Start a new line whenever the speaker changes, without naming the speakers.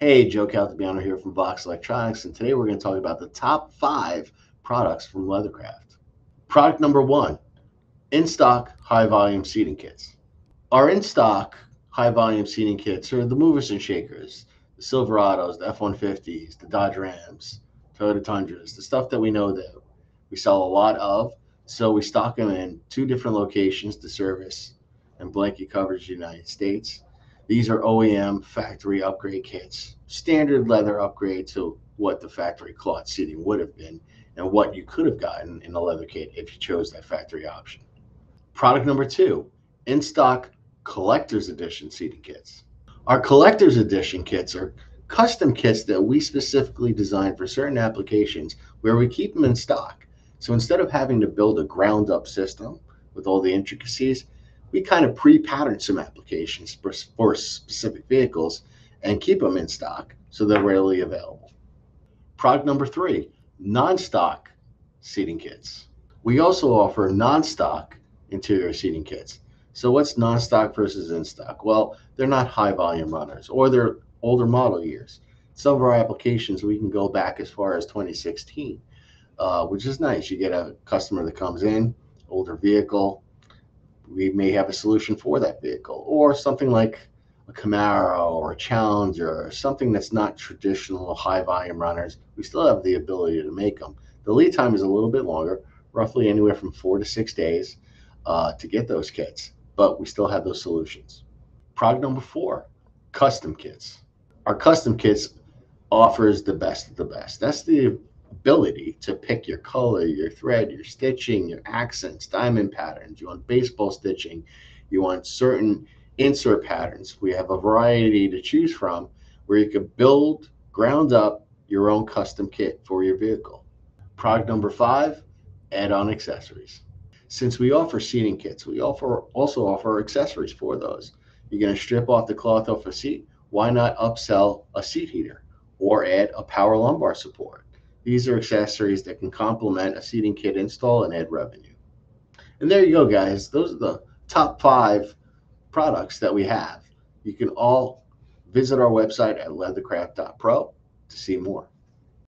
Hey, Joe Caltabiano here from Vox Electronics, and today we're going to talk about the top 5 products from Leathercraft. Product number 1, in-stock high-volume seating kits. Our in-stock high-volume seating kits are the movers and shakers, the Silverados, the F-150s, the Dodge Rams, Toyota Tundras, the stuff that we know that we sell a lot of, so we stock them in 2 different locations to service and blanket coverage the United States. These are OEM factory upgrade kits, standard leather upgrade to what the factory cloth seating would have been and what you could have gotten in a leather kit if you chose that factory option. Product number 2, in stock collector's edition seating kits. Our collector's edition kits are custom kits that we specifically design for certain applications where we keep them in stock. So instead of having to build a ground up system with all the intricacies, we kind of pre pattern some applications for specific vehicles and keep them in stock so they're readily available. Product number 3, non stock seating kits. We also offer non-stock interior seating kits. So what's non-stock versus in-stock? Well, they're not high volume runners or they're older model years. Some of our applications, we can go back as far as 2016, which is nice. You get a customer that comes in, older vehicle, we may have a solution for that vehicle, or something like a Camaro or a Challenger, or something that's not traditional high volume runners. We still have the ability to make them. The lead time is a little bit longer, roughly anywhere from 4 to 6 days to get those kits, but we still have those solutions. Product number 4, custom kits. Our custom kits offers the best of the best. That's the ability to pick your color, your thread, your stitching, your accents, diamond patterns. You want baseball stitching, you want certain insert patterns. We have a variety to choose from where you could build ground up your own custom kit for your vehicle. Product number 5, add-on accessories. Since we offer seating kits, we also offer accessories for those. You're going to strip off the cloth off a seat. Why not upsell a seat heater or add a power lumbar support? These are accessories that can complement a seating kit install and add revenue. And there you go, guys. Those are the top 5 products that we have. You can all visit our website at leathercraft.pro to see more.